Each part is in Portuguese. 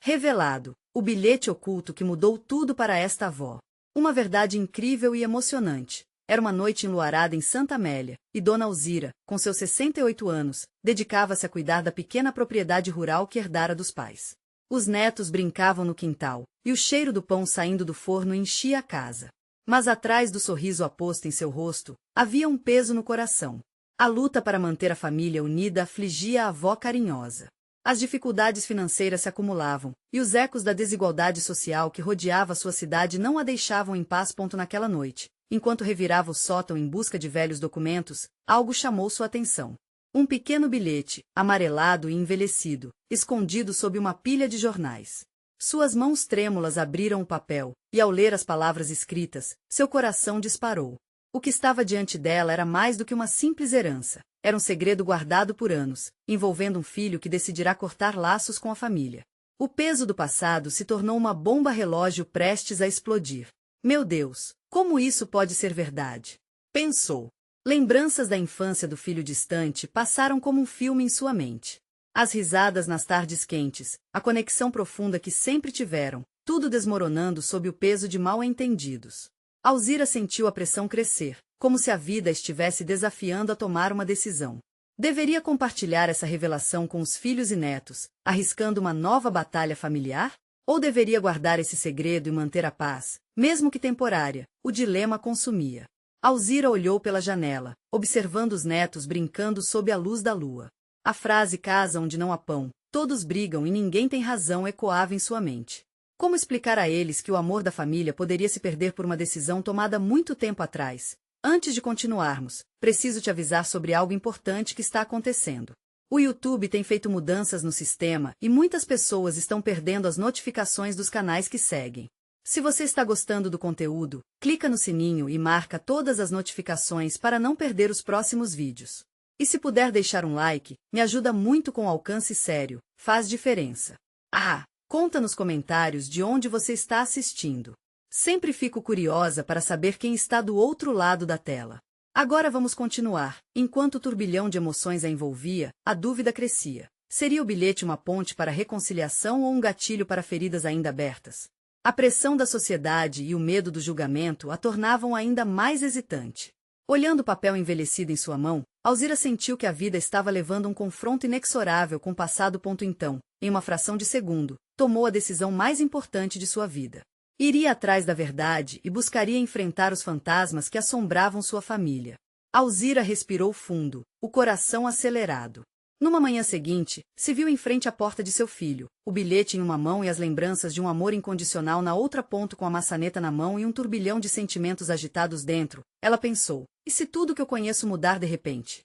Revelado, o bilhete oculto que mudou tudo para esta avó. Uma verdade incrível e emocionante. Era uma noite enluarada em Santa Amélia, e Dona Alzira, com seus 68 anos, dedicava-se a cuidar da pequena propriedade rural que herdara dos pais. Os netos brincavam no quintal, e o cheiro do pão saindo do forno enchia a casa. Mas atrás do sorriso aposto em seu rosto, havia um peso no coração. A luta para manter a família unida afligia a avó carinhosa. As dificuldades financeiras se acumulavam, e os ecos da desigualdade social que rodeava sua cidade não a deixavam em paz. Naquela noite, enquanto revirava o sótão em busca de velhos documentos, algo chamou sua atenção. Um pequeno bilhete, amarelado e envelhecido, escondido sob uma pilha de jornais. Suas mãos trêmulas abriram o papel, e ao ler as palavras escritas, seu coração disparou. O que estava diante dela era mais do que uma simples herança. Era um segredo guardado por anos, envolvendo um filho que decidirá cortar laços com a família. O peso do passado se tornou uma bomba relógio prestes a explodir. Meu Deus, como isso pode ser verdade? Pensou. Lembranças da infância do filho distante passaram como um filme em sua mente. As risadas nas tardes quentes, a conexão profunda que sempre tiveram, tudo desmoronando sob o peso de mal-entendidos. Alzira sentiu a pressão crescer, como se a vida estivesse desafiando a tomar uma decisão. Deveria compartilhar essa revelação com os filhos e netos, arriscando uma nova batalha familiar? Ou deveria guardar esse segredo e manter a paz, mesmo que temporária? O dilema consumia. Alzira olhou pela janela, observando os netos brincando sob a luz da lua. A frase "casa onde não há pão, todos brigam e ninguém tem razão" ecoava em sua mente. Como explicar a eles que o amor da família poderia se perder por uma decisão tomada muito tempo atrás? Antes de continuarmos, preciso te avisar sobre algo importante que está acontecendo. O YouTube tem feito mudanças no sistema e muitas pessoas estão perdendo as notificações dos canais que seguem. Se você está gostando do conteúdo, clica no sininho e marca todas as notificações para não perder os próximos vídeos. E se puder deixar um like, me ajuda muito com alcance sério, faz diferença. Conta nos comentários de onde você está assistindo. Sempre fico curiosa para saber quem está do outro lado da tela. Agora vamos continuar. Enquanto o turbilhão de emoções a envolvia, a dúvida crescia. Seria o bilhete uma ponte para a reconciliação ou um gatilho para feridas ainda abertas? A pressão da sociedade e o medo do julgamento a tornavam ainda mais hesitante. Olhando o papel envelhecido em sua mão, Alzira sentiu que a vida estava levando um confronto inexorável com o passado. Então, em uma fração de segundo, tomou a decisão mais importante de sua vida. Iria atrás da verdade e buscaria enfrentar os fantasmas que assombravam sua família. Alzira respirou fundo, o coração acelerado. Numa manhã seguinte, se viu em frente à porta de seu filho, o bilhete em uma mão e as lembranças de um amor incondicional na outra, com a maçaneta na mão e um turbilhão de sentimentos agitados dentro. Ela pensou, e se tudo que eu conheço mudar de repente?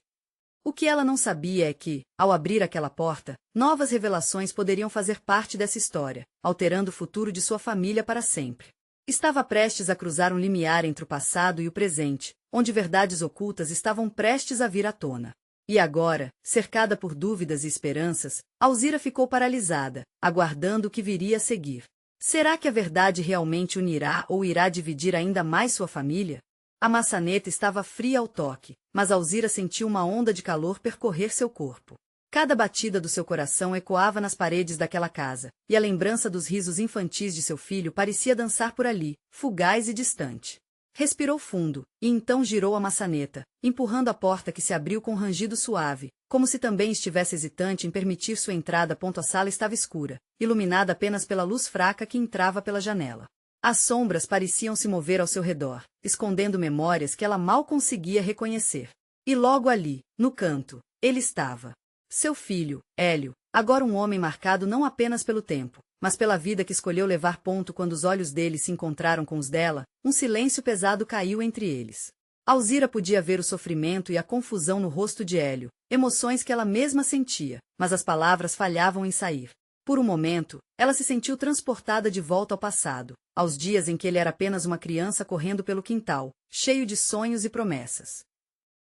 O que ela não sabia é que, ao abrir aquela porta, novas revelações poderiam fazer parte dessa história, alterando o futuro de sua família para sempre. Estava prestes a cruzar um limiar entre o passado e o presente, onde verdades ocultas estavam prestes a vir à tona. E agora, cercada por dúvidas e esperanças, Alzira ficou paralisada, aguardando o que viria a seguir. Será que a verdade realmente unirá ou irá dividir ainda mais sua família? A maçaneta estava fria ao toque, mas Alzira sentiu uma onda de calor percorrer seu corpo. Cada batida do seu coração ecoava nas paredes daquela casa, e a lembrança dos risos infantis de seu filho parecia dançar por ali, fugaz e distante. Respirou fundo, e então girou a maçaneta, empurrando a porta que se abriu com um rangido suave, como se também estivesse hesitante em permitir sua entrada. A sala estava escura, iluminada apenas pela luz fraca que entrava pela janela. As sombras pareciam se mover ao seu redor, escondendo memórias que ela mal conseguia reconhecer. E logo ali, no canto, ele estava. Seu filho, Hélio, agora um homem marcado não apenas pelo tempo, mas pela vida que escolheu levar. Quando os olhos dele se encontraram com os dela, um silêncio pesado caiu entre eles. Alzira podia ver o sofrimento e a confusão no rosto de Hélio, emoções que ela mesma sentia, mas as palavras falhavam em sair. Por um momento, ela se sentiu transportada de volta ao passado, aos dias em que ele era apenas uma criança correndo pelo quintal, cheio de sonhos e promessas.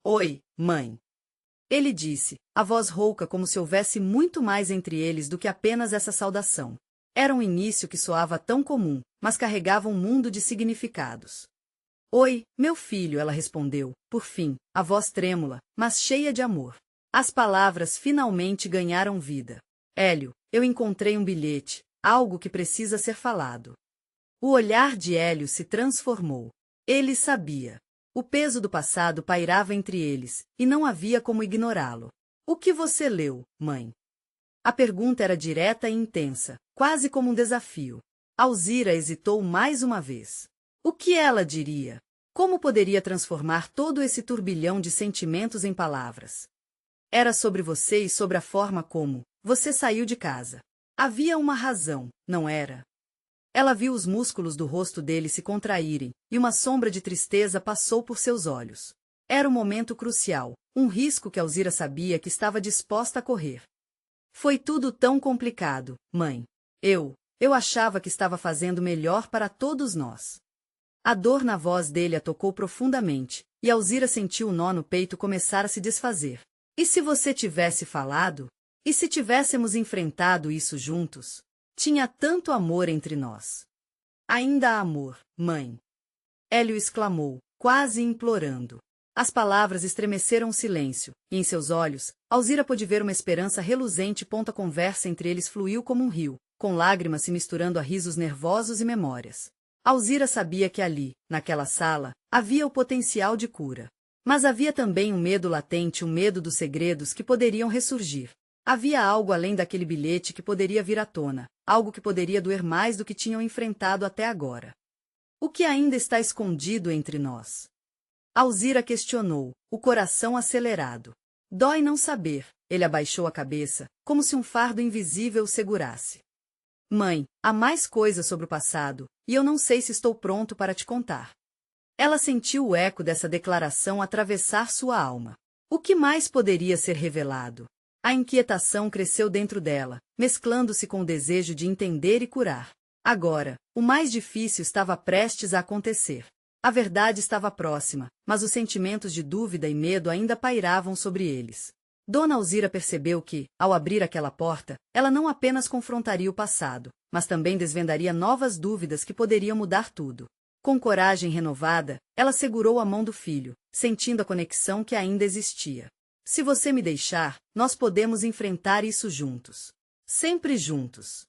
"Oi, mãe." Ele disse, a voz rouca como se houvesse muito mais entre eles do que apenas essa saudação. Era um início que soava tão comum, mas carregava um mundo de significados. "Oi, meu filho", ela respondeu, por fim, a voz trêmula, mas cheia de amor. As palavras finalmente ganharam vida. "Hélio, eu encontrei um bilhete. algo que precisa ser falado. O olhar de Hélio se transformou. Ele sabia. O peso do passado pairava entre eles, e não havia como ignorá-lo. O que você leu, mãe? A pergunta era direta e intensa, quase como um desafio. Alzira hesitou mais uma vez. O que ela diria? Como poderia transformar todo esse turbilhão de sentimentos em palavras? Era sobre você e sobre a forma como você saiu de casa. Havia uma razão, não era? Ela viu os músculos do rosto dele se contraírem, e uma sombra de tristeza passou por seus olhos. Era um momento crucial, um risco que Alzira sabia que estava disposta a correr. Foi tudo tão complicado, mãe. Eu achava que estava fazendo melhor para todos nós. A dor na voz dele a tocou profundamente, e Alzira sentiu o nó no peito começar a se desfazer. E se você tivesse falado? E se tivéssemos enfrentado isso juntos? Tinha tanto amor entre nós. Ainda há amor, mãe. Hélio exclamou, quase implorando. As palavras estremeceram o silêncio, e em seus olhos, Alzira pôde ver uma esperança reluzente. A conversa entre eles fluiu como um rio, com lágrimas se misturando a risos nervosos e memórias. Alzira sabia que ali, naquela sala, havia o potencial de cura. Mas havia também um medo latente, um medo dos segredos que poderiam ressurgir. Havia algo além daquele bilhete que poderia vir à tona, algo que poderia doer mais do que tinham enfrentado até agora. O que ainda está escondido entre nós? Alzira questionou, o coração acelerado. Dói não saber, ele abaixou a cabeça, como se um fardo invisível o segurasse. Mãe, há mais coisas sobre o passado, e eu não sei se estou pronto para te contar. Ela sentiu o eco dessa declaração atravessar sua alma. O que mais poderia ser revelado? A inquietação cresceu dentro dela, mesclando-se com o desejo de entender e curar. Agora, o mais difícil estava prestes a acontecer. A verdade estava próxima, mas os sentimentos de dúvida e medo ainda pairavam sobre eles. Dona Alzira percebeu que, ao abrir aquela porta, ela não apenas confrontaria o passado, mas também desvendaria novas dúvidas que poderiam mudar tudo. Com coragem renovada, ela segurou a mão do filho, sentindo a conexão que ainda existia. Se você me deixar, nós podemos enfrentar isso juntos. Sempre juntos.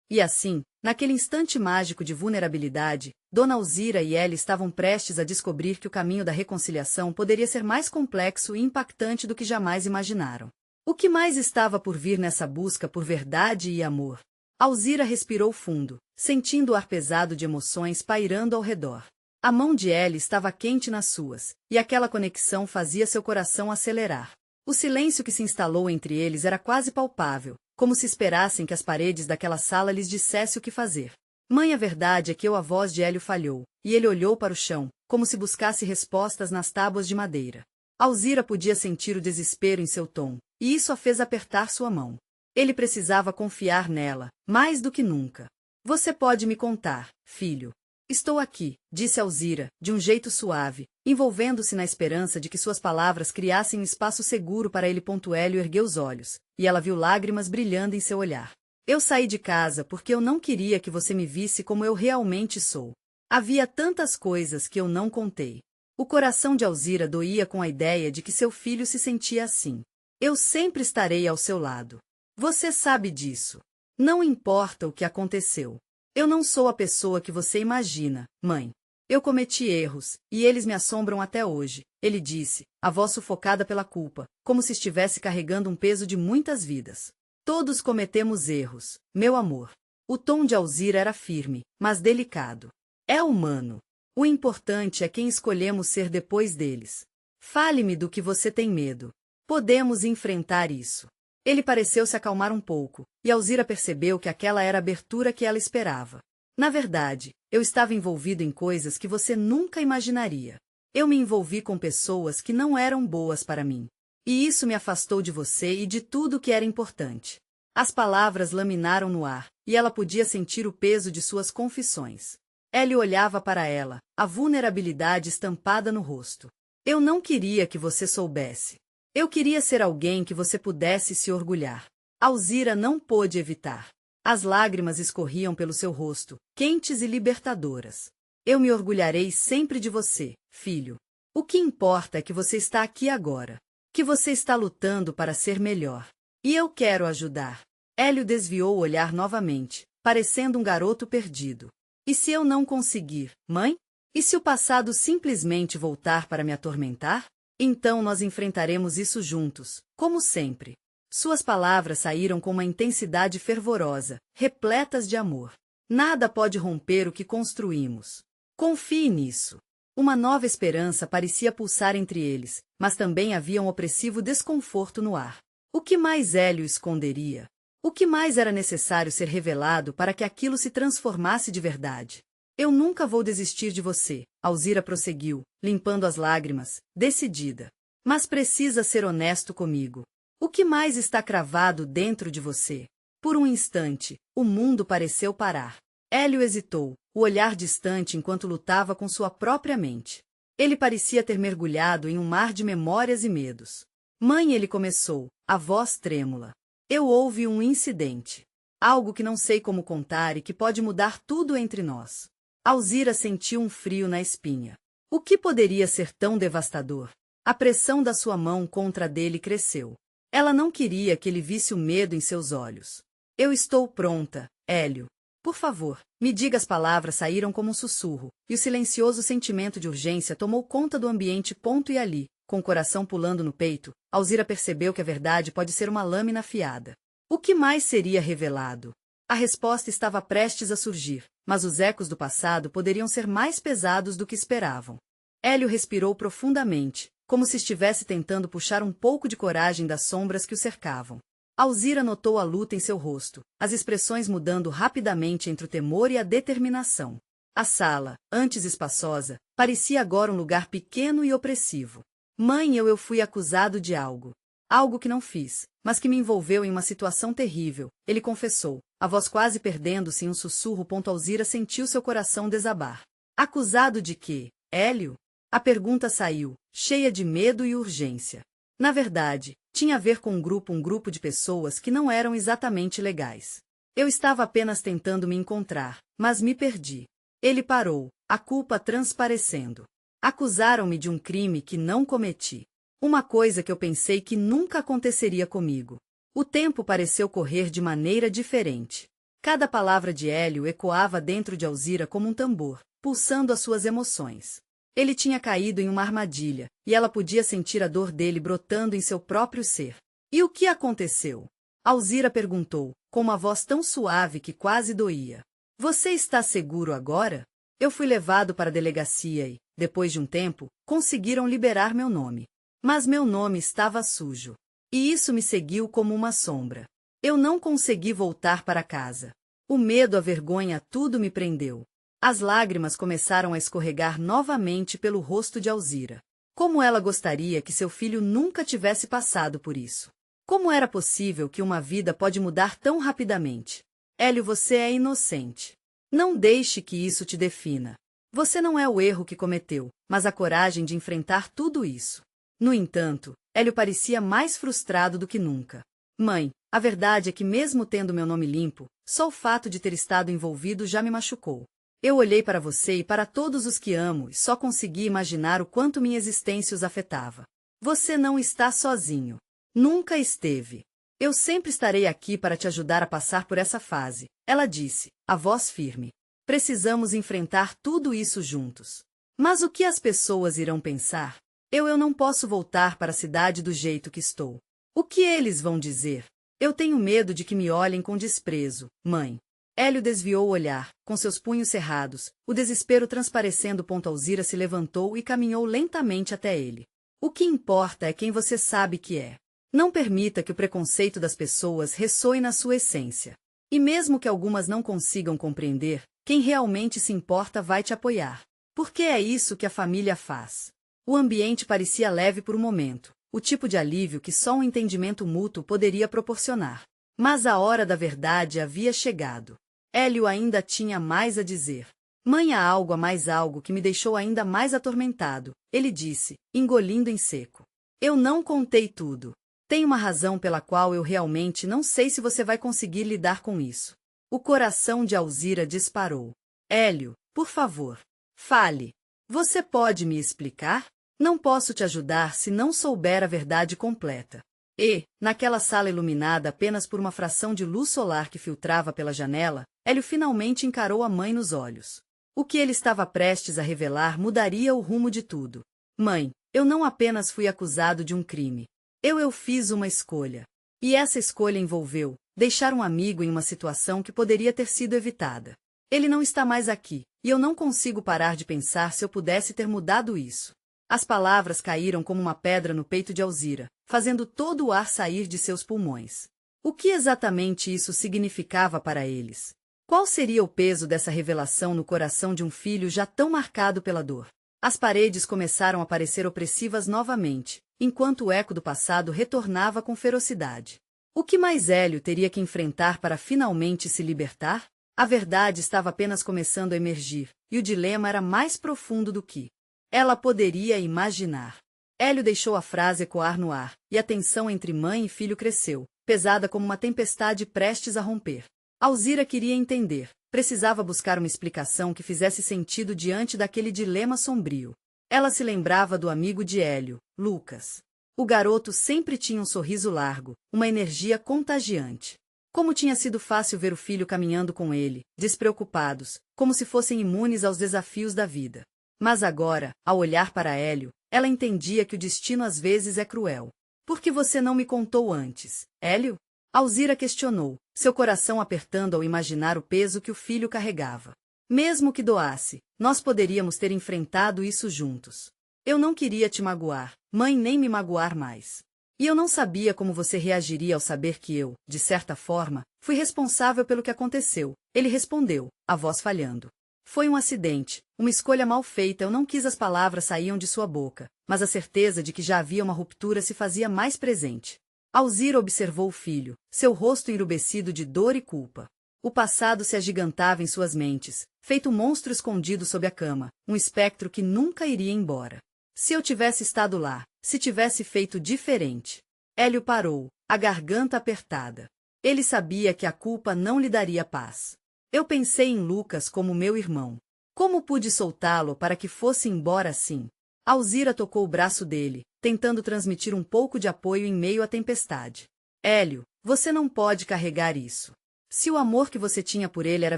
E assim, naquele instante mágico de vulnerabilidade, Dona Alzira e Hélio estavam prestes a descobrir que o caminho da reconciliação poderia ser mais complexo e impactante do que jamais imaginaram. O que mais estava por vir nessa busca por verdade e amor? Alzira respirou fundo, sentindo o ar pesado de emoções pairando ao redor. A mão de Hélio estava quente nas suas, e aquela conexão fazia seu coração acelerar. O silêncio que se instalou entre eles era quase palpável, como se esperassem que as paredes daquela sala lhes dissessem o que fazer. Mãe, a verdade é que a voz de Hélio falhou, e ele olhou para o chão, como se buscasse respostas nas tábuas de madeira. Alzira podia sentir o desespero em seu tom, e isso a fez apertar sua mão. Ele precisava confiar nela, mais do que nunca. Você pode me contar, filho. Estou aqui, disse Alzira, de um jeito suave, envolvendo-se na esperança de que suas palavras criassem um espaço seguro para ele. Hélio ergueu os olhos, e ela viu lágrimas brilhando em seu olhar. Eu saí de casa porque eu não queria que você me visse como eu realmente sou. Havia tantas coisas que eu não contei. O coração de Alzira doía com a ideia de que seu filho se sentia assim. Eu sempre estarei ao seu lado. Você sabe disso. Não importa o que aconteceu. Eu não sou a pessoa que você imagina, mãe. Eu cometi erros, e eles me assombram até hoje, ele disse, a voz sufocada pela culpa, como se estivesse carregando um peso de muitas vidas. Todos cometemos erros, meu amor. O tom de Alzira era firme, mas delicado. É humano. O importante é quem escolhemos ser depois deles. Fale-me do que você tem medo. Podemos enfrentar isso. Ele pareceu se acalmar um pouco, e Alzira percebeu que aquela era a abertura que ela esperava. Na verdade, eu estava envolvido em coisas que você nunca imaginaria. Eu me envolvi com pessoas que não eram boas para mim. E isso me afastou de você e de tudo que era importante. As palavras laminaram no ar, e ela podia sentir o peso de suas confissões. Hélio olhava para ela, a vulnerabilidade estampada no rosto. Eu não queria que você soubesse. Eu queria ser alguém que você pudesse se orgulhar. Alzira não pôde evitar. As lágrimas escorriam pelo seu rosto, quentes e libertadoras. Eu me orgulharei sempre de você, filho. O que importa é que você está aqui agora. Que você está lutando para ser melhor. E eu quero ajudar. Hélio desviou o olhar novamente, parecendo um garoto perdido. E se eu não conseguir, mãe? E se o passado simplesmente voltar para me atormentar? Então nós enfrentaremos isso juntos, como sempre. Suas palavras saíram com uma intensidade fervorosa, repletas de amor. Nada pode romper o que construímos. Confie nisso. Uma nova esperança parecia pulsar entre eles, mas também havia um opressivo desconforto no ar. O que mais Hélio esconderia? O que mais era necessário ser revelado para que aquilo se transformasse de verdade? Eu nunca vou desistir de você, Alzira prosseguiu, limpando as lágrimas, decidida. Mas precisa ser honesto comigo. O que mais está cravado dentro de você? Por um instante, o mundo pareceu parar. Hélio hesitou, o olhar distante enquanto lutava com sua própria mente. Ele parecia ter mergulhado em um mar de memórias e medos. Mãe, ele começou, a voz trêmula. Houve um incidente. Algo que não sei como contar e que pode mudar tudo entre nós. Alzira sentiu um frio na espinha. O que poderia ser tão devastador? A pressão da sua mão contra a dele cresceu. Ela não queria que ele visse o medo em seus olhos. Eu estou pronta, Hélio. Por favor, me diga. As palavras saíram como um sussurro, e o silencioso sentimento de urgência tomou conta do ambiente. E ali, com o coração pulando no peito, Alzira percebeu que a verdade pode ser uma lâmina afiada. O que mais seria revelado? A resposta estava prestes a surgir, mas os ecos do passado poderiam ser mais pesados do que esperavam. Hélio respirou profundamente, como se estivesse tentando puxar um pouco de coragem das sombras que o cercavam. Alzira notou a luta em seu rosto, as expressões mudando rapidamente entre o temor e a determinação. A sala, antes espaçosa, parecia agora um lugar pequeno e opressivo. Mãe, eu fui acusado de algo. Algo que não fiz, mas que me envolveu em uma situação terrível, ele confessou, a voz quase perdendo-se em um sussurro. Alzira sentiu seu coração desabar. Acusado de quê, Hélio? A pergunta saiu, cheia de medo e urgência. Na verdade, tinha a ver com um grupo de pessoas que não eram exatamente legais. Eu estava apenas tentando me encontrar, mas me perdi. Ele parou, a culpa transparecendo. Acusaram-me de um crime que não cometi. Uma coisa que eu pensei que nunca aconteceria comigo. O tempo pareceu correr de maneira diferente. Cada palavra de Hélio ecoava dentro de Alzira como um tambor, pulsando as suas emoções. Ele tinha caído em uma armadilha, e ela podia sentir a dor dele brotando em seu próprio ser. E o que aconteceu? Alzira perguntou, com uma voz tão suave que quase doía. Você está seguro agora? Eu fui levado para a delegacia e, depois de um tempo, conseguiram liberar meu nome. Mas meu nome estava sujo. E isso me seguiu como uma sombra. Eu não consegui voltar para casa. O medo, a vergonha, tudo me prendeu. As lágrimas começaram a escorregar novamente pelo rosto de Alzira. Como ela gostaria que seu filho nunca tivesse passado por isso. Como era possível que uma vida pode mudar tão rapidamente? Hélio, você é inocente. Não deixe que isso te defina. Você não é o erro que cometeu, mas a coragem de enfrentar tudo isso. No entanto, Hélio parecia mais frustrado do que nunca. Mãe, a verdade é que mesmo tendo meu nome limpo, só o fato de ter estado envolvido já me machucou. Eu olhei para você e para todos os que amo e só consegui imaginar o quanto minha existência os afetava. Você não está sozinho. Nunca esteve. Eu sempre estarei aqui para te ajudar a passar por essa fase, ela disse, a voz firme. Precisamos enfrentar tudo isso juntos. Mas o que as pessoas irão pensar? Eu não posso voltar para a cidade do jeito que estou. O que eles vão dizer? Eu tenho medo de que me olhem com desprezo, mãe. Hélio desviou o olhar, com seus punhos cerrados, o desespero transparecendo. Alzira se levantou e caminhou lentamente até ele. O que importa é quem você sabe que é. Não permita que o preconceito das pessoas ressoe na sua essência. E mesmo que algumas não consigam compreender, quem realmente se importa vai te apoiar. Porque é isso que a família faz. O ambiente parecia leve por um momento, o tipo de alívio que só um entendimento mútuo poderia proporcionar. Mas a hora da verdade havia chegado. Hélio ainda tinha mais a dizer. Mãe, há mais algo que me deixou ainda mais atormentado, ele disse, engolindo em seco. Eu não contei tudo. Tem uma razão pela qual eu realmente não sei se você vai conseguir lidar com isso. O coração de Alzira disparou. Hélio, por favor, fale. Você pode me explicar? Não posso te ajudar se não souber a verdade completa. E, naquela sala iluminada apenas por uma fração de luz solar que filtrava pela janela, Hélio finalmente encarou a mãe nos olhos. O que ele estava prestes a revelar mudaria o rumo de tudo. Mãe, eu não apenas fui acusado de um crime. Eu fiz uma escolha. E essa escolha envolveu deixar um amigo em uma situação que poderia ter sido evitada. Ele não está mais aqui, e eu não consigo parar de pensar se eu pudesse ter mudado isso. As palavras caíram como uma pedra no peito de Alzira, fazendo todo o ar sair de seus pulmões. O que exatamente isso significava para eles? Qual seria o peso dessa revelação no coração de um filho já tão marcado pela dor? As paredes começaram a parecer opressivas novamente, enquanto o eco do passado retornava com ferocidade. O que mais Hélio teria que enfrentar para finalmente se libertar? A verdade estava apenas começando a emergir, e o dilema era mais profundo do que ela poderia imaginar. Hélio deixou a frase ecoar no ar, e a tensão entre mãe e filho cresceu, pesada como uma tempestade prestes a romper. Alzira queria entender, precisava buscar uma explicação que fizesse sentido diante daquele dilema sombrio. Ela se lembrava do amigo de Hélio, Lucas. O garoto sempre tinha um sorriso largo, uma energia contagiante. Como tinha sido fácil ver o filho caminhando com ele, despreocupados, como se fossem imunes aos desafios da vida. Mas agora, ao olhar para Hélio, ela entendia que o destino às vezes é cruel. Por que você não me contou antes, Hélio? Alzira questionou, seu coração apertando ao imaginar o peso que o filho carregava. Mesmo que doasse, nós poderíamos ter enfrentado isso juntos. Eu não queria te magoar, mãe, nem me magoar mais. E eu não sabia como você reagiria ao saber que eu, de certa forma, fui responsável pelo que aconteceu. Ele respondeu, a voz falhando. Foi um acidente, uma escolha mal feita. Eu não quis. As palavras saíam de sua boca, mas a certeza de que já havia uma ruptura se fazia mais presente. Alzira observou o filho, seu rosto enrubescido de dor e culpa. O passado se agigantava em suas mentes, feito um monstro escondido sob a cama, um espectro que nunca iria embora. Se eu tivesse estado lá, se tivesse feito diferente. Hélio parou, a garganta apertada. Ele sabia que a culpa não lhe daria paz. Eu pensei em Lucas como meu irmão. Como pude soltá-lo para que fosse embora assim? Alzira tocou o braço dele, tentando transmitir um pouco de apoio em meio à tempestade. Hélio, você não pode carregar isso. Se o amor que você tinha por ele era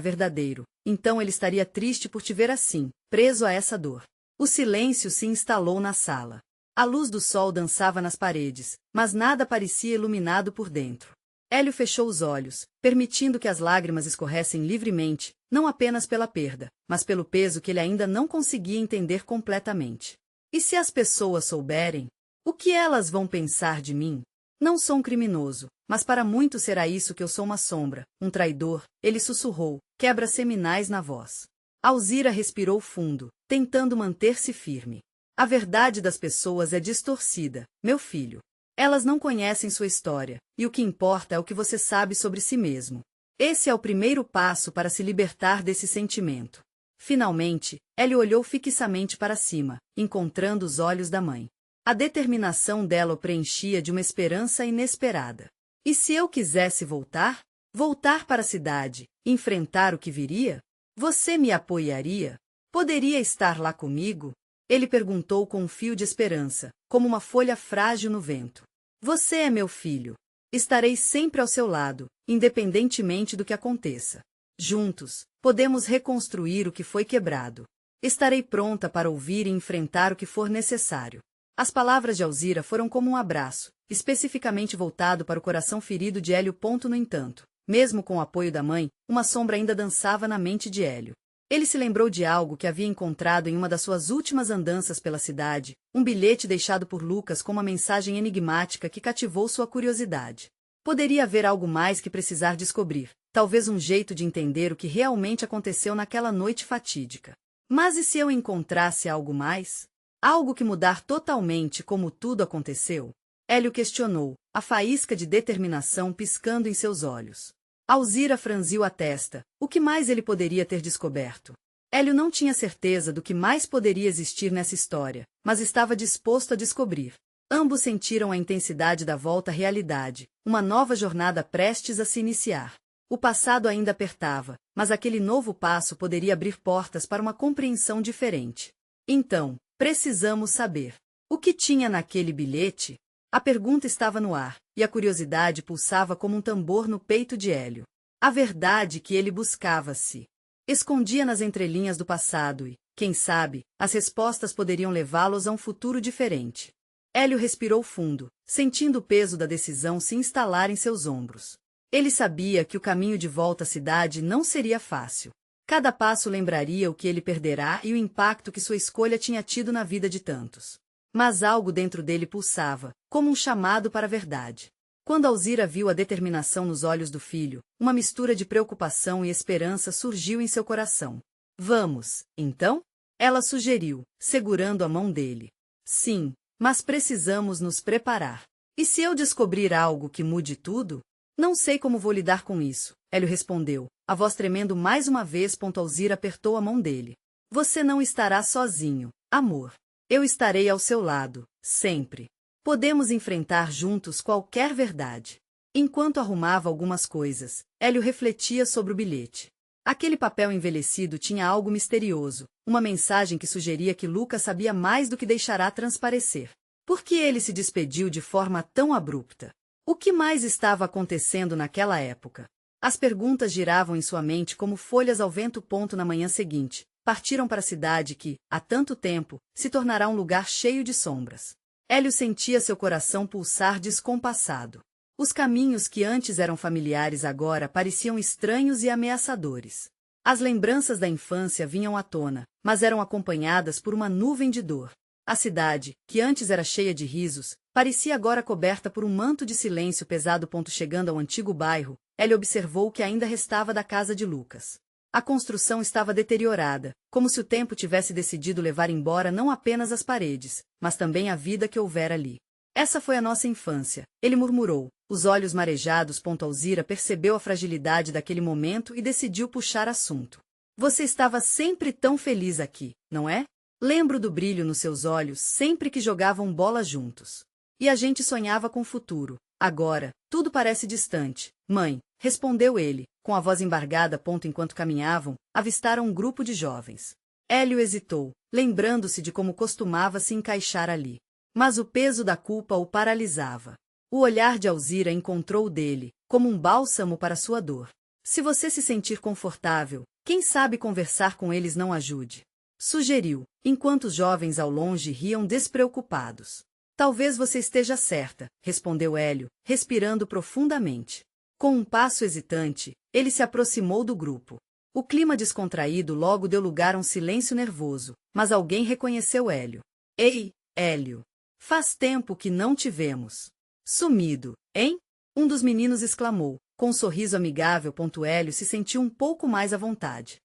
verdadeiro, então ele estaria triste por te ver assim, preso a essa dor. O silêncio se instalou na sala. A luz do sol dançava nas paredes, mas nada parecia iluminado por dentro. Hélio fechou os olhos, permitindo que as lágrimas escorressem livremente, não apenas pela perda, mas pelo peso que ele ainda não conseguia entender completamente. E se as pessoas souberem? O que elas vão pensar de mim? Não sou um criminoso, mas para muitos será isso que eu sou, uma sombra, um traidor, ele sussurrou, quebras seminais na voz. Alzira respirou fundo, tentando manter-se firme. A verdade das pessoas é distorcida, meu filho. Elas não conhecem sua história, e o que importa é o que você sabe sobre si mesmo. Esse é o primeiro passo para se libertar desse sentimento. Finalmente, Hélio olhou fixamente para cima, encontrando os olhos da mãe. A determinação dela o preenchia de uma esperança inesperada. E se eu quisesse voltar? Voltar para a cidade, enfrentar o que viria? Você me apoiaria? Poderia estar lá comigo? Ele perguntou com um fio de esperança, como uma folha frágil no vento. Você é meu filho. Estarei sempre ao seu lado, independentemente do que aconteça. Juntos, podemos reconstruir o que foi quebrado. Estarei pronta para ouvir e enfrentar o que for necessário. As palavras de Alzira foram como um abraço, especificamente voltado para o coração ferido de Hélio. No entanto, mesmo com o apoio da mãe, uma sombra ainda dançava na mente de Hélio. Ele se lembrou de algo que havia encontrado em uma das suas últimas andanças pela cidade, um bilhete deixado por Lucas com uma mensagem enigmática que cativou sua curiosidade. Poderia haver algo mais que precisar descobrir, talvez um jeito de entender o que realmente aconteceu naquela noite fatídica. Mas e se eu encontrasse algo mais? Algo que mudar totalmente como tudo aconteceu? Hélio questionou, a faísca de determinação piscando em seus olhos. Alzira franziu a testa. O que mais ele poderia ter descoberto? Hélio não tinha certeza do que mais poderia existir nessa história, mas estava disposto a descobrir. Ambos sentiram a intensidade da volta à realidade, uma nova jornada prestes a se iniciar. O passado ainda apertava, mas aquele novo passo poderia abrir portas para uma compreensão diferente. Então, precisamos saber. O que tinha naquele bilhete? A pergunta estava no ar, e a curiosidade pulsava como um tambor no peito de Hélio. A verdade que ele buscava se escondia nas entrelinhas do passado e, quem sabe, as respostas poderiam levá-los a um futuro diferente. Hélio respirou fundo, sentindo o peso da decisão se instalar em seus ombros. Ele sabia que o caminho de volta à cidade não seria fácil. Cada passo lembraria o que ele perderá e o impacto que sua escolha tinha tido na vida de tantos. Mas algo dentro dele pulsava, como um chamado para a verdade. Quando Alzira viu a determinação nos olhos do filho, uma mistura de preocupação e esperança surgiu em seu coração. Vamos, então? Ela sugeriu, segurando a mão dele. Sim, mas precisamos nos preparar. E se eu descobrir algo que mude tudo? Não sei como vou lidar com isso, Hélio respondeu, a voz tremendo mais uma vez. Alzira apertou a mão dele. Você não estará sozinho, amor. Eu estarei ao seu lado, sempre. Podemos enfrentar juntos qualquer verdade. Enquanto arrumava algumas coisas, Hélio refletia sobre o bilhete. Aquele papel envelhecido tinha algo misterioso, uma mensagem que sugeria que Lucas sabia mais do que deixará transparecer. Por que ele se despediu de forma tão abrupta? O que mais estava acontecendo naquela época? As perguntas giravam em sua mente como folhas ao vento. Na manhã seguinte, partiram para a cidade que, há tanto tempo, se tornará um lugar cheio de sombras. Hélio sentia seu coração pulsar descompassado. Os caminhos que antes eram familiares agora pareciam estranhos e ameaçadores. As lembranças da infância vinham à tona, mas eram acompanhadas por uma nuvem de dor. A cidade, que antes era cheia de risos, parecia agora coberta por um manto de silêncio pesado. Chegando ao antigo bairro, Hélio observou o que ainda restava da casa de Lucas. A construção estava deteriorada, como se o tempo tivesse decidido levar embora não apenas as paredes, mas também a vida que houvera ali. Essa foi a nossa infância, ele murmurou, os olhos marejados. Alzira percebeu a fragilidade daquele momento e decidiu puxar assunto. Você estava sempre tão feliz aqui, não é? Lembro do brilho nos seus olhos sempre que jogavam bola juntos. E a gente sonhava com o futuro. Agora, tudo parece distante, mãe, respondeu ele, com a voz embargada. Enquanto caminhavam, avistaram um grupo de jovens. Hélio hesitou, lembrando-se de como costumava se encaixar ali. Mas o peso da culpa o paralisava. O olhar de Alzira encontrou o dele, como um bálsamo para sua dor. Se você se sentir confortável, quem sabe conversar com eles não ajude? Sugeriu, enquanto os jovens ao longe riam despreocupados. Talvez você esteja certa, respondeu Hélio, respirando profundamente. Com um passo hesitante, ele se aproximou do grupo. O clima descontraído logo deu lugar a um silêncio nervoso, mas alguém reconheceu Hélio. Ei, Hélio! Faz tempo que não te vemos. Sumido, hein? Um dos meninos exclamou, com um sorriso amigável. Hélio se sentiu um pouco mais à vontade.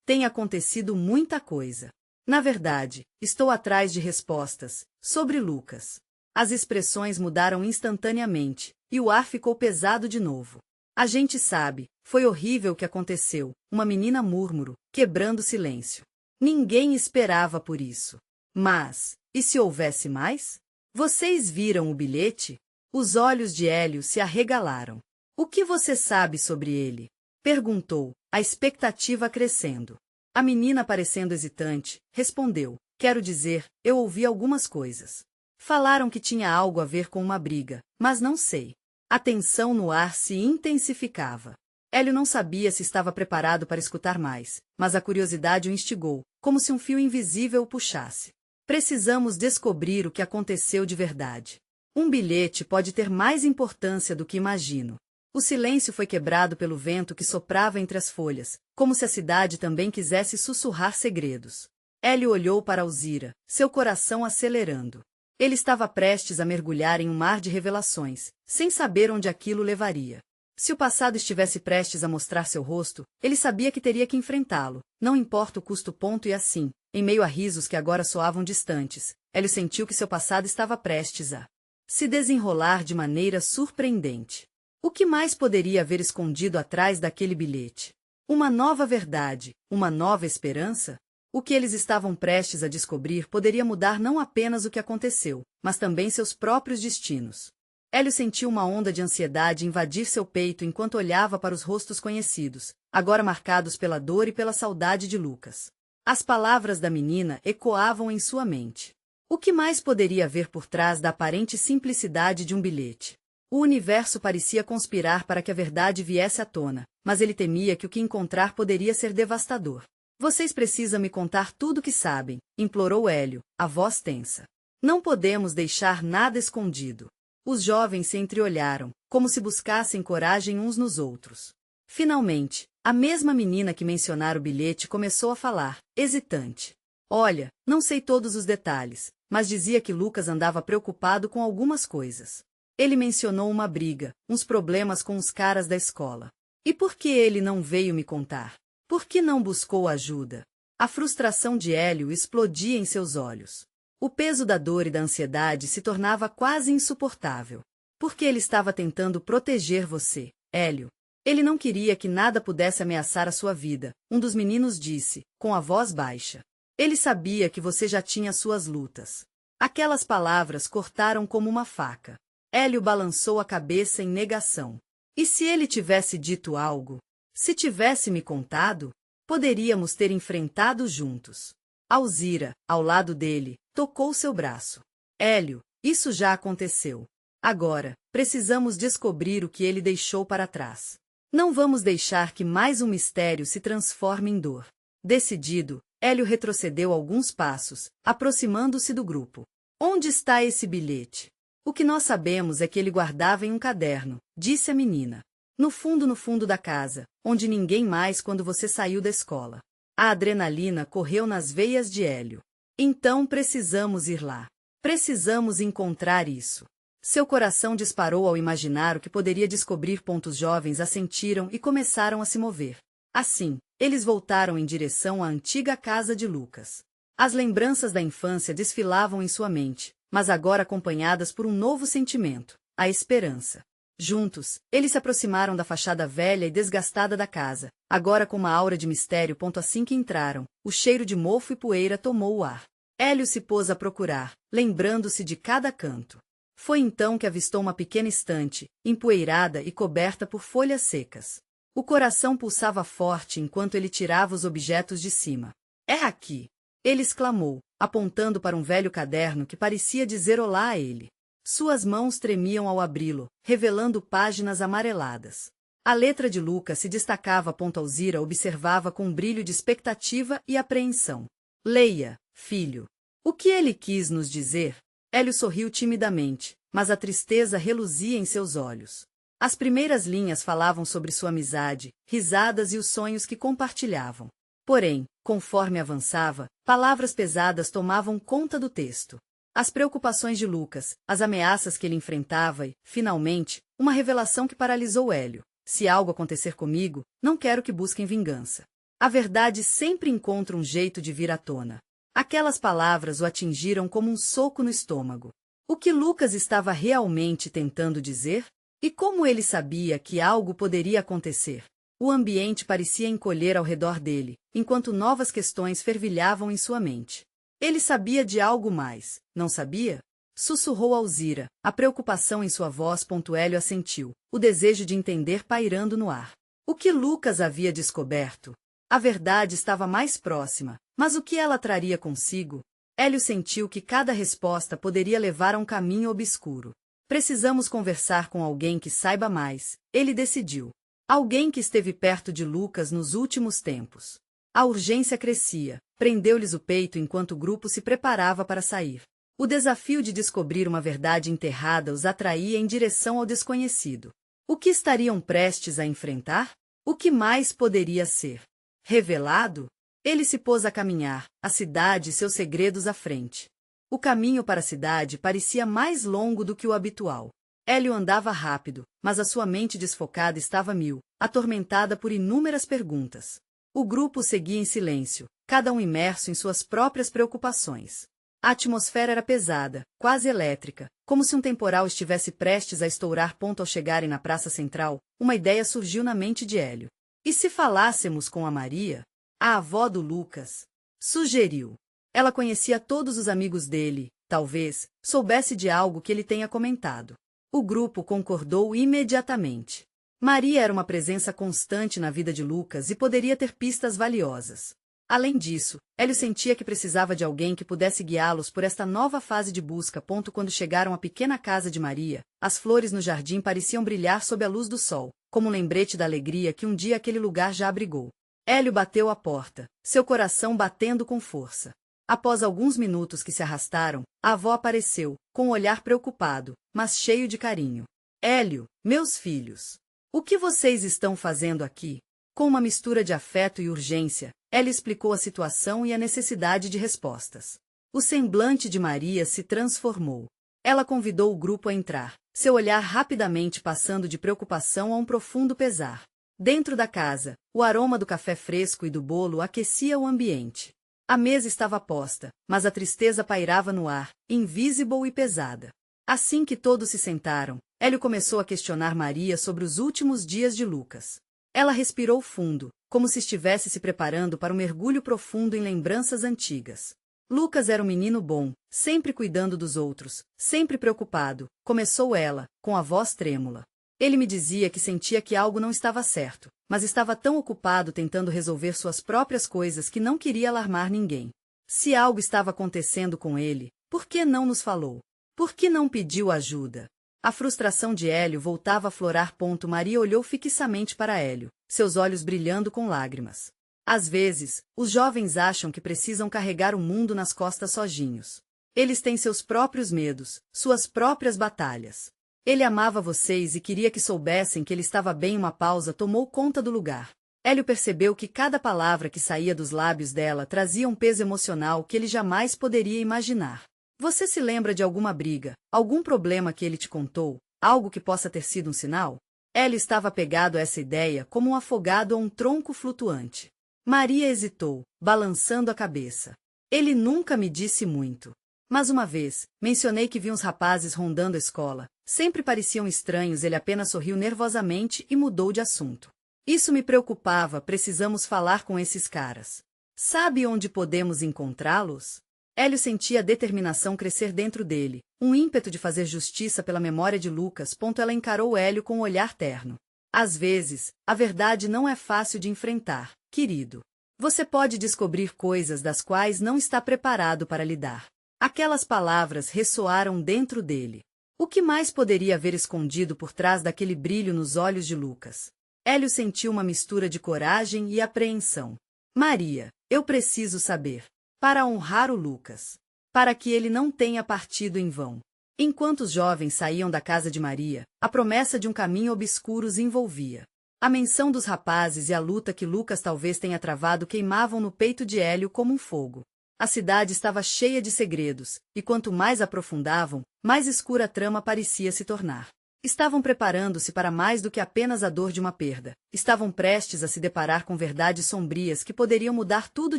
Tem acontecido muita coisa. Na verdade, estou atrás de respostas sobre Lucas. As expressões mudaram instantaneamente, e o ar ficou pesado de novo. A gente sabe, foi horrível o que aconteceu, uma menina murmurou, quebrando o silêncio. Ninguém esperava por isso. Mas, e se houvesse mais? Vocês viram o bilhete? Os olhos de Hélio se arregalaram. O que você sabe sobre ele? Perguntou, a expectativa crescendo. A menina, parecendo hesitante, respondeu, quero dizer, eu ouvi algumas coisas. Falaram que tinha algo a ver com uma briga, mas não sei. A tensão no ar se intensificava. Hélio não sabia se estava preparado para escutar mais, mas a curiosidade o instigou, como se um fio invisível o puxasse. Precisamos descobrir o que aconteceu de verdade. Um bilhete pode ter mais importância do que imagino. O silêncio foi quebrado pelo vento que soprava entre as folhas, como se a cidade também quisesse sussurrar segredos. Hélio olhou para Alzira, seu coração acelerando. Ele estava prestes a mergulhar em um mar de revelações, sem saber onde aquilo levaria. Se o passado estivesse prestes a mostrar seu rosto, ele sabia que teria que enfrentá-lo, não importa o custo. E assim, em meio a risos que agora soavam distantes, Hélio sentiu que seu passado estava prestes a se desenrolar de maneira surpreendente. O que mais poderia haver escondido atrás daquele bilhete? Uma nova verdade, uma nova esperança? O que eles estavam prestes a descobrir poderia mudar não apenas o que aconteceu, mas também seus próprios destinos. Hélio sentiu uma onda de ansiedade invadir seu peito enquanto olhava para os rostos conhecidos, agora marcados pela dor e pela saudade de Lucas. As palavras da menina ecoavam em sua mente. O que mais poderia haver por trás da aparente simplicidade de um bilhete? O universo parecia conspirar para que a verdade viesse à tona, mas ele temia que o que encontrar poderia ser devastador. Vocês precisam me contar tudo o que sabem, implorou Hélio, a voz tensa. Não podemos deixar nada escondido. Os jovens se entreolharam, como se buscassem coragem uns nos outros. Finalmente, a mesma menina que mencionara o bilhete começou a falar, hesitante. Olha, não sei todos os detalhes, mas dizia que Lucas andava preocupado com algumas coisas. Ele mencionou uma briga, uns problemas com os caras da escola. E por que ele não veio me contar? Por que não buscou ajuda? A frustração de Hélio explodia em seus olhos. O peso da dor e da ansiedade se tornava quase insuportável. Porque ele estava tentando proteger você, Hélio. Ele não queria que nada pudesse ameaçar a sua vida, um dos meninos disse, com a voz baixa. Ele sabia que você já tinha suas lutas. Aquelas palavras cortaram como uma faca. Hélio balançou a cabeça em negação. E se ele tivesse dito algo? Se tivesse me contado? Poderíamos ter enfrentado juntos. Alzira, ao lado dele, tocou seu braço. Hélio, isso já aconteceu. Agora, precisamos descobrir o que ele deixou para trás. Não vamos deixar que mais um mistério se transforme em dor. Decidido, Hélio retrocedeu alguns passos, aproximando-se do grupo. Onde está esse bilhete? O que nós sabemos é que ele guardava em um caderno, disse a menina. No fundo da casa, onde ninguém mais quando você saiu da escola. A adrenalina correu nas veias de Hélio. Então precisamos ir lá. Precisamos encontrar isso. Seu coração disparou ao imaginar o que poderia descobrir. Os jovens assentiram e começaram a se mover. Assim, eles voltaram em direção à antiga casa de Lucas. As lembranças da infância desfilavam em sua mente, mas agora acompanhadas por um novo sentimento, a esperança. Juntos, eles se aproximaram da fachada velha e desgastada da casa, agora com uma aura de mistério. Assim que entraram, o cheiro de mofo e poeira tomou o ar. Hélio se pôs a procurar, lembrando-se de cada canto. Foi então que avistou uma pequena estante, empoeirada e coberta por folhas secas. O coração pulsava forte enquanto ele tirava os objetos de cima. É aqui! Ele exclamou, apontando para um velho caderno que parecia dizer olá a ele. Suas mãos tremiam ao abri-lo, revelando páginas amareladas. A letra de Lucas se destacava. Alzira observava com um brilho de expectativa e apreensão. Leia, filho. O que ele quis nos dizer? Hélio sorriu timidamente, mas a tristeza reluzia em seus olhos. As primeiras linhas falavam sobre sua amizade, risadas e os sonhos que compartilhavam. Porém, conforme avançava, palavras pesadas tomavam conta do texto. As preocupações de Lucas, as ameaças que ele enfrentava e, finalmente, uma revelação que paralisou Hélio. Se algo acontecer comigo, não quero que busquem vingança. A verdade sempre encontra um jeito de vir à tona. Aquelas palavras o atingiram como um soco no estômago. O que Lucas estava realmente tentando dizer? E como ele sabia que algo poderia acontecer? O ambiente parecia encolher ao redor dele, enquanto novas questões fervilhavam em sua mente. Ele sabia de algo mais, não sabia? Sussurrou Alzira, a preocupação em sua voz. Hélio assentiu, o desejo de entender pairando no ar. O que Lucas havia descoberto? A verdade estava mais próxima, mas o que ela traria consigo? Hélio sentiu que cada resposta poderia levar a um caminho obscuro. Precisamos conversar com alguém que saiba mais, ele decidiu. Alguém que esteve perto de Lucas nos últimos tempos. A urgência crescia, prendeu-lhes o peito enquanto o grupo se preparava para sair. O desafio de descobrir uma verdade enterrada os atraía em direção ao desconhecido. O que estariam prestes a enfrentar? O que mais poderia ser revelado? Ele se pôs a caminhar, a cidade e seus segredos à frente. O caminho para a cidade parecia mais longo do que o habitual. Hélio andava rápido, mas a sua mente desfocada estava a mil, atormentada por inúmeras perguntas. O grupo seguia em silêncio, cada um imerso em suas próprias preocupações. A atmosfera era pesada, quase elétrica, como se um temporal estivesse prestes a estourar. Ao chegarem na praça central, uma ideia surgiu na mente de Hélio. E se falássemos com a Maria? A avó do Lucas? Sugeriu. Ela conhecia todos os amigos dele, talvez, soubesse de algo que ele tenha comentado. O grupo concordou imediatamente. Maria era uma presença constante na vida de Lucas e poderia ter pistas valiosas. Além disso, Hélio sentia que precisava de alguém que pudesse guiá-los por esta nova fase de busca. Quando chegaram à pequena casa de Maria, as flores no jardim pareciam brilhar sob a luz do sol, como um lembrete da alegria que um dia aquele lugar já abrigou. Hélio bateu à porta, seu coração batendo com força. Após alguns minutos que se arrastaram, a avó apareceu, com um olhar preocupado, mas cheio de carinho. Hélio, meus filhos, o que vocês estão fazendo aqui? Com uma mistura de afeto e urgência, Hélio explicou a situação e a necessidade de respostas. O semblante de Maria se transformou. Ela convidou o grupo a entrar, seu olhar rapidamente passando de preocupação a um profundo pesar. Dentro da casa, o aroma do café fresco e do bolo aquecia o ambiente. A mesa estava posta, mas a tristeza pairava no ar, invisível e pesada. Assim que todos se sentaram, Hélio começou a questionar Maria sobre os últimos dias de Lucas. Ela respirou fundo, como se estivesse se preparando para um mergulho profundo em lembranças antigas. Lucas era um menino bom, sempre cuidando dos outros, sempre preocupado, começou ela, com a voz trêmula. Ele me dizia que sentia que algo não estava certo, mas estava tão ocupado tentando resolver suas próprias coisas que não queria alarmar ninguém. Se algo estava acontecendo com ele, por que não nos falou? Por que não pediu ajuda? A frustração de Hélio voltava a florar. Maria olhou fixamente para Hélio, seus olhos brilhando com lágrimas. Às vezes, os jovens acham que precisam carregar o mundo nas costas sozinhos. Eles têm seus próprios medos, suas próprias batalhas. Ele amava vocês e queria que soubessem que ele estava bem. Uma pausa tomou conta do lugar. Hélio percebeu que cada palavra que saía dos lábios dela trazia um peso emocional que ele jamais poderia imaginar. Você se lembra de alguma briga, algum problema que ele te contou, algo que possa ter sido um sinal? Hélio estava apegado a essa ideia como um afogado a um tronco flutuante. Maria hesitou, balançando a cabeça. Ele nunca me disse muito. Mas uma vez, mencionei que vi uns rapazes rondando a escola. Sempre pareciam estranhos. Ele apenas sorriu nervosamente e mudou de assunto. Isso me preocupava. Precisamos falar com esses caras. Sabe onde podemos encontrá-los? Hélio sentia a determinação crescer dentro dele, um ímpeto de fazer justiça pela memória de Lucas. Ela encarou Hélio com um olhar terno. Às vezes, a verdade não é fácil de enfrentar, querido. Você pode descobrir coisas das quais não está preparado para lidar. Aquelas palavras ressoaram dentro dele. O que mais poderia haver escondido por trás daquele brilho nos olhos de Lucas? Hélio sentiu uma mistura de coragem e apreensão. Maria, eu preciso saber. Para honrar o Lucas. Para que ele não tenha partido em vão. Enquanto os jovens saíam da casa de Maria, a promessa de um caminho obscuro os envolvia. A menção dos rapazes e a luta que Lucas talvez tenha travado queimavam no peito de Hélio como um fogo. A cidade estava cheia de segredos, e quanto mais aprofundavam, mais escura a trama parecia se tornar. Estavam preparando-se para mais do que apenas a dor de uma perda. Estavam prestes a se deparar com verdades sombrias que poderiam mudar tudo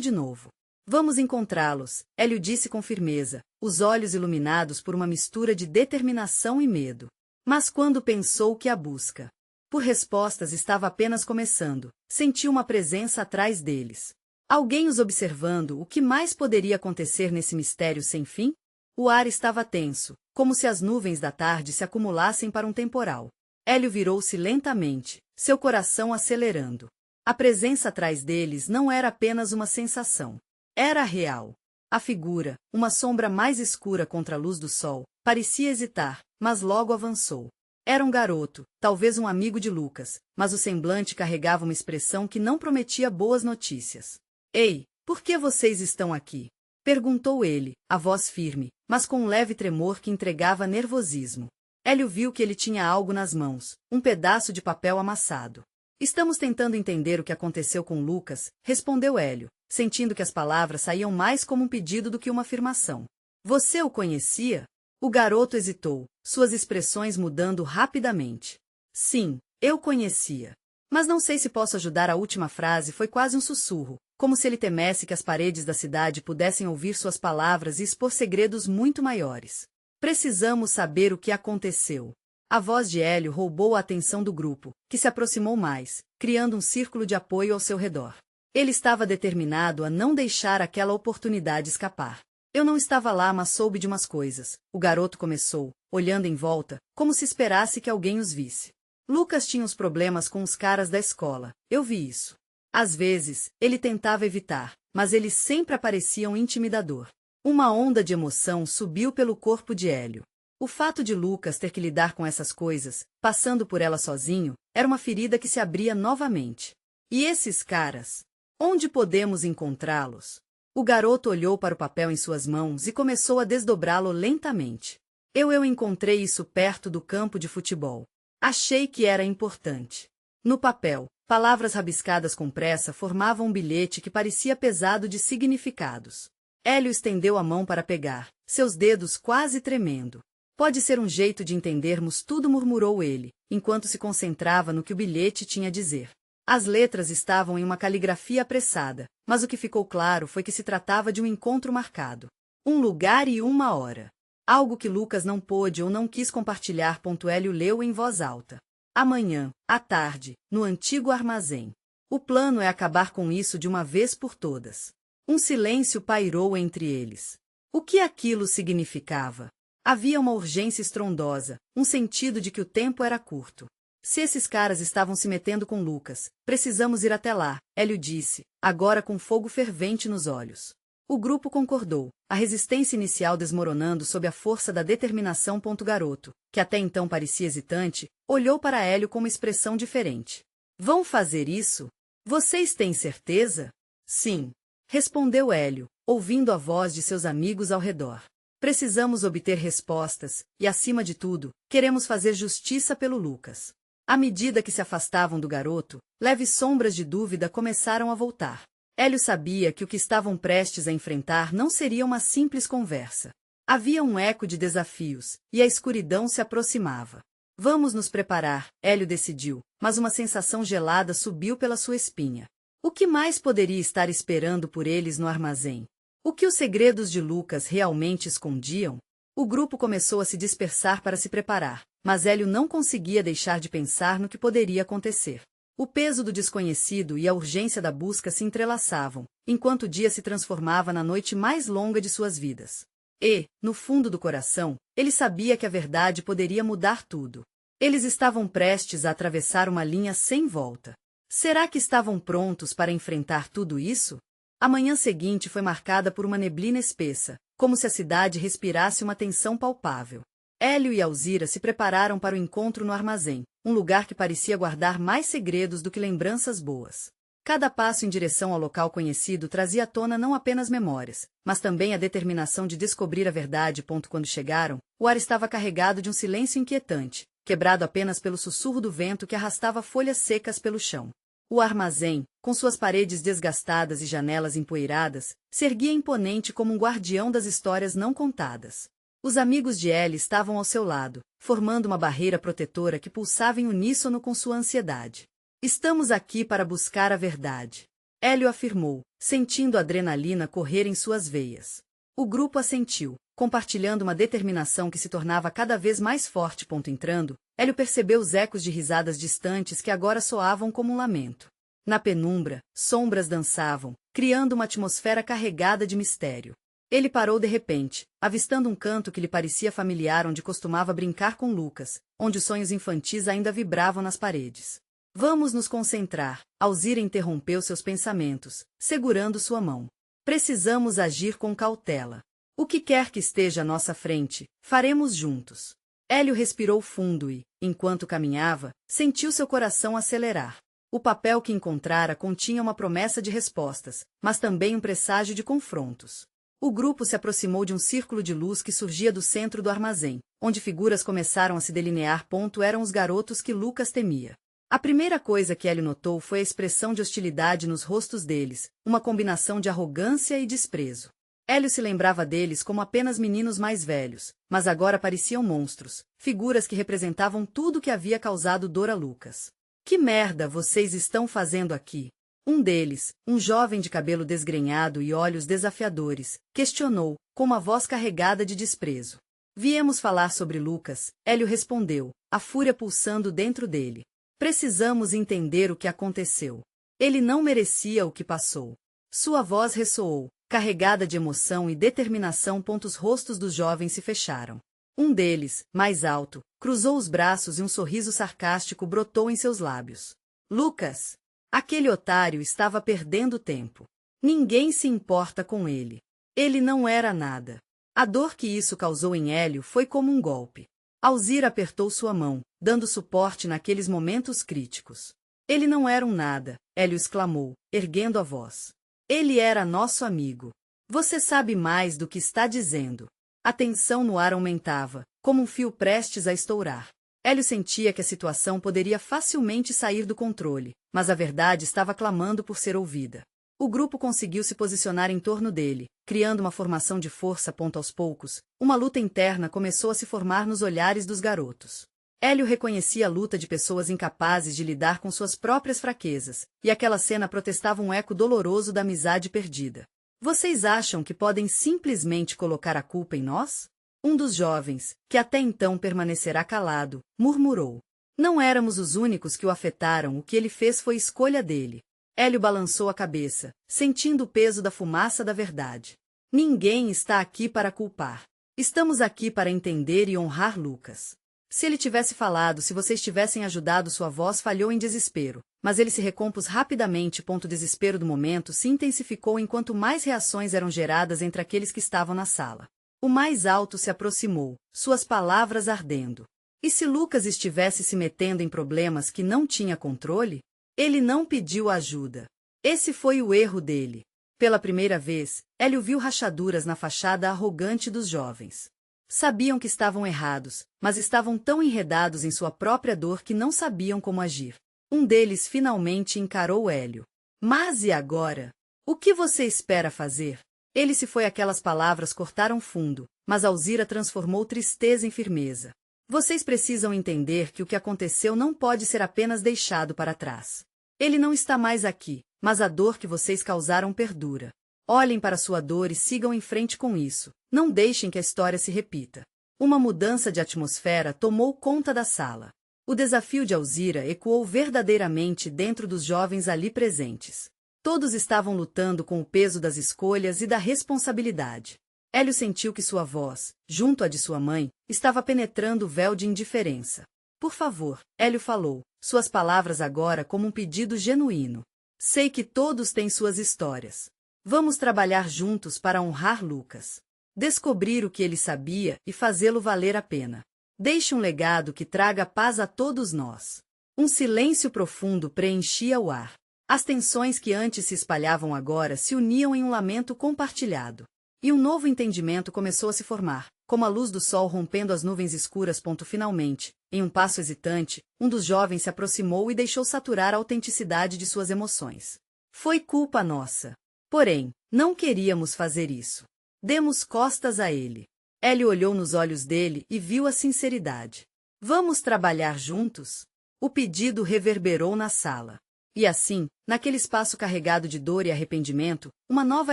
de novo. Vamos encontrá-los, Hélio disse com firmeza, os olhos iluminados por uma mistura de determinação e medo. Mas quando pensou que a busca por respostas estava apenas começando, sentiu uma presença atrás deles. Alguém os observando. O que mais poderia acontecer nesse mistério sem fim? O ar estava tenso, como se as nuvens da tarde se acumulassem para um temporal. Hélio virou-se lentamente, seu coração acelerando. A presença atrás deles não era apenas uma sensação. Era real. A figura, uma sombra mais escura contra a luz do sol, parecia hesitar, mas logo avançou. Era um garoto, talvez um amigo de Lucas, mas o semblante carregava uma expressão que não prometia boas notícias. Ei, por que vocês estão aqui? Perguntou ele, a voz firme, mas com um leve tremor que entregava nervosismo. Hélio viu que ele tinha algo nas mãos, um pedaço de papel amassado. Estamos tentando entender o que aconteceu com Lucas, respondeu Hélio, sentindo que as palavras saíam mais como um pedido do que uma afirmação. Você o conhecia? O garoto hesitou, suas expressões mudando rapidamente. Sim, eu conhecia. Mas não sei se posso ajudar. A última frase foi quase um sussurro, como se ele temesse que as paredes da cidade pudessem ouvir suas palavras e expor segredos muito maiores. Precisamos saber o que aconteceu. A voz de Hélio roubou a atenção do grupo, que se aproximou mais, criando um círculo de apoio ao seu redor. Ele estava determinado a não deixar aquela oportunidade escapar. Eu não estava lá, mas soube de umas coisas. O garoto começou, olhando em volta, como se esperasse que alguém os visse. Lucas tinha uns problemas com os caras da escola. Eu vi isso. Às vezes, ele tentava evitar, mas ele sempre parecia um intimidador. Uma onda de emoção subiu pelo corpo de Hélio. O fato de Lucas ter que lidar com essas coisas, passando por ela sozinho, era uma ferida que se abria novamente. E esses caras? Onde podemos encontrá-los? O garoto olhou para o papel em suas mãos e começou a desdobrá-lo lentamente. Eu encontrei isso perto do campo de futebol. Achei que era importante. No papel, palavras rabiscadas com pressa formavam um bilhete que parecia pesado de significados. Hélio estendeu a mão para pegar, seus dedos quase tremendo. Pode ser um jeito de entendermos tudo, murmurou ele, enquanto se concentrava no que o bilhete tinha a dizer. As letras estavam em uma caligrafia apressada, mas o que ficou claro foi que se tratava de um encontro marcado. Um lugar e uma hora. Algo que Lucas não pôde ou não quis compartilhar. Hélio leu em voz alta. Amanhã, à tarde, no antigo armazém. O plano é acabar com isso de uma vez por todas. Um silêncio pairou entre eles. O que aquilo significava? Havia uma urgência estrondosa, um sentido de que o tempo era curto. Se esses caras estavam se metendo com Lucas, precisamos ir até lá, Hélio disse, agora com fogo fervente nos olhos. O grupo concordou, a resistência inicial desmoronando sob a força da determinação. Garoto, que até então parecia hesitante, olhou para Hélio com uma expressão diferente. Vão fazer isso? Vocês têm certeza? Sim, respondeu Hélio, ouvindo a voz de seus amigos ao redor. Precisamos obter respostas, e acima de tudo, queremos fazer justiça pelo Lucas. À medida que se afastavam do garoto, leves sombras de dúvida começaram a voltar. Hélio sabia que o que estavam prestes a enfrentar não seria uma simples conversa. Havia um eco de desafios, e a escuridão se aproximava. Vamos nos preparar, Hélio decidiu, mas uma sensação gelada subiu pela sua espinha. O que mais poderia estar esperando por eles no armazém? O que os segredos de Lucas realmente escondiam? O grupo começou a se dispersar para se preparar, mas Hélio não conseguia deixar de pensar no que poderia acontecer. O peso do desconhecido e a urgência da busca se entrelaçavam, enquanto o dia se transformava na noite mais longa de suas vidas. E, no fundo do coração, ele sabia que a verdade poderia mudar tudo. Eles estavam prestes a atravessar uma linha sem volta. Será que estavam prontos para enfrentar tudo isso? A manhã seguinte foi marcada por uma neblina espessa, como se a cidade respirasse uma tensão palpável. Hélio e Alzira se prepararam para o encontro no armazém, um lugar que parecia guardar mais segredos do que lembranças boas. Cada passo em direção ao local conhecido trazia à tona não apenas memórias, mas também a determinação de descobrir a verdade. Quando chegaram, o ar estava carregado de um silêncio inquietante, quebrado apenas pelo sussurro do vento que arrastava folhas secas pelo chão. O armazém, com suas paredes desgastadas e janelas empoeiradas, se erguia imponente como um guardião das histórias não contadas. Os amigos de Ellie estavam ao seu lado, formando uma barreira protetora que pulsava em uníssono com sua ansiedade. Estamos aqui para buscar a verdade, Hélio afirmou, sentindo a adrenalina correr em suas veias. O grupo assentiu, compartilhando uma determinação que se tornava cada vez mais forte. Entrando, Hélio percebeu os ecos de risadas distantes que agora soavam como um lamento. Na penumbra, sombras dançavam, criando uma atmosfera carregada de mistério. Ele parou de repente, avistando um canto que lhe parecia familiar onde costumava brincar com Lucas, onde os sonhos infantis ainda vibravam nas paredes. Vamos nos concentrar, Alzira interrompeu seus pensamentos, segurando sua mão. Precisamos agir com cautela. O que quer que esteja à nossa frente, faremos juntos. Hélio respirou fundo e, enquanto caminhava, sentiu seu coração acelerar. O papel que encontrara continha uma promessa de respostas, mas também um presságio de confrontos. O grupo se aproximou de um círculo de luz que surgia do centro do armazém, onde figuras começaram a se delinear. Eram os garotos que Lucas temia. A primeira coisa que Hélio notou foi a expressão de hostilidade nos rostos deles, uma combinação de arrogância e desprezo. Hélio se lembrava deles como apenas meninos mais velhos, mas agora pareciam monstros, figuras que representavam tudo que havia causado dor a Lucas. Que merda vocês estão fazendo aqui? Um deles, um jovem de cabelo desgrenhado e olhos desafiadores, questionou, com uma voz carregada de desprezo. Viemos falar sobre Lucas, Hélio respondeu, a fúria pulsando dentro dele. Precisamos entender o que aconteceu. Ele não merecia o que passou. Sua voz ressoou, carregada de emoção e determinação. Os rostos dos jovens se fecharam. Um deles, mais alto, cruzou os braços e um sorriso sarcástico brotou em seus lábios. Lucas! Aquele otário estava perdendo tempo. Ninguém se importa com ele. Ele não era nada. A dor que isso causou em Hélio foi como um golpe. Alzira apertou sua mão, dando suporte naqueles momentos críticos. Ele não era um nada, Hélio exclamou, erguendo a voz. Ele era nosso amigo. Você sabe mais do que está dizendo. A tensão no ar aumentava, como um fio prestes a estourar. Hélio sentia que a situação poderia facilmente sair do controle, mas a verdade estava clamando por ser ouvida. O grupo conseguiu se posicionar em torno dele, criando uma formação de força. Aos poucos, uma luta interna começou a se formar nos olhares dos garotos. Hélio reconhecia a luta de pessoas incapazes de lidar com suas próprias fraquezas, e aquela cena protestava um eco doloroso da amizade perdida. Vocês acham que podem simplesmente colocar a culpa em nós? Um dos jovens, que até então permanecerá calado, murmurou. Não éramos os únicos que o afetaram, o que ele fez foi escolha dele. Hélio balançou a cabeça, sentindo o peso da fumaça da verdade. Ninguém está aqui para culpar. Estamos aqui para entender e honrar Lucas. Se ele tivesse falado, se vocês tivessem ajudado, sua voz falhou em desespero, mas ele se recompôs rapidamente. O desespero do momento se intensificou enquanto mais reações eram geradas entre aqueles que estavam na sala. O mais alto se aproximou, suas palavras ardendo. E se Lucas estivesse se metendo em problemas que não tinha controle? Ele não pediu ajuda. Esse foi o erro dele. Pela primeira vez, Hélio viu rachaduras na fachada arrogante dos jovens. Sabiam que estavam errados, mas estavam tão enredados em sua própria dor que não sabiam como agir. Um deles finalmente encarou Hélio. Mas e agora? O que você espera fazer? Ele se foi. Aquelas palavras cortaram fundo, mas Alzira transformou tristeza em firmeza. Vocês precisam entender que o que aconteceu não pode ser apenas deixado para trás. Ele não está mais aqui, mas a dor que vocês causaram perdura. Olhem para sua dor e sigam em frente com isso. Não deixem que a história se repita. Uma mudança de atmosfera tomou conta da sala. O desafio de Alzira ecoou verdadeiramente dentro dos jovens ali presentes. Todos estavam lutando com o peso das escolhas e da responsabilidade. Hélio sentiu que sua voz, junto à de sua mãe, estava penetrando o véu de indiferença. Por favor, Hélio falou, suas palavras agora como um pedido genuíno. Sei que todos têm suas histórias. Vamos trabalhar juntos para honrar Lucas. Descobrir o que ele sabia e fazê-lo valer a pena. Deixe um legado que traga paz a todos nós. Um silêncio profundo preenchia o ar. As tensões que antes se espalhavam agora se uniam em um lamento compartilhado. E um novo entendimento começou a se formar, como a luz do sol rompendo as nuvens escuras. Finalmente, em um passo hesitante, um dos jovens se aproximou e deixou saturar a autenticidade de suas emoções. Foi culpa nossa. Porém, não queríamos fazer isso. Demos costas a ele. Hélio olhou nos olhos dele e viu a sinceridade. Vamos trabalhar juntos? O pedido reverberou na sala. E assim, naquele espaço carregado de dor e arrependimento, uma nova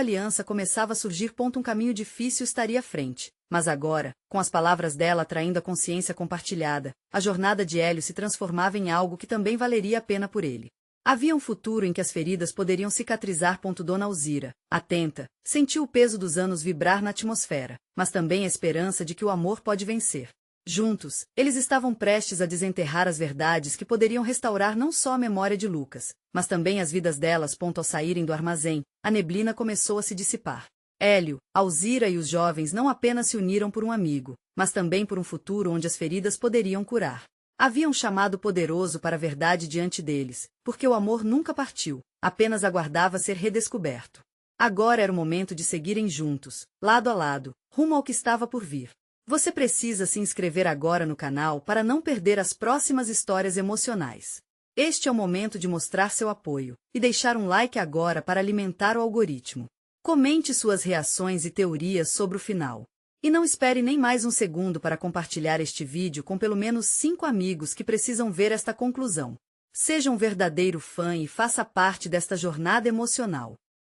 aliança começava a surgir. Um caminho difícil estaria à frente, mas agora, com as palavras dela atraindo a consciência compartilhada, a jornada de Hélio se transformava em algo que também valeria a pena por ele. Havia um futuro em que as feridas poderiam cicatrizar. Dona Alzira, atenta, sentiu o peso dos anos vibrar na atmosfera, mas também a esperança de que o amor pode vencer. Juntos, eles estavam prestes a desenterrar as verdades que poderiam restaurar não só a memória de Lucas, mas também as vidas delas. Ao saírem do armazém, a neblina começou a se dissipar. Hélio, Alzira e os jovens não apenas se uniram por um amigo, mas também por um futuro onde as feridas poderiam curar. Havia um chamado poderoso para a verdade diante deles, porque o amor nunca partiu, apenas aguardava ser redescoberto. Agora era o momento de seguirem juntos, lado a lado, rumo ao que estava por vir. Você precisa se inscrever agora no canal para não perder as próximas histórias emocionais. Este é o momento de mostrar seu apoio, e deixar um like agora para alimentar o algoritmo. Comente suas reações e teorias sobre o final. E não espere nem mais um segundo para compartilhar este vídeo com pelo menos 5 amigos que precisam ver esta conclusão. Seja um verdadeiro fã e faça parte desta jornada emocional.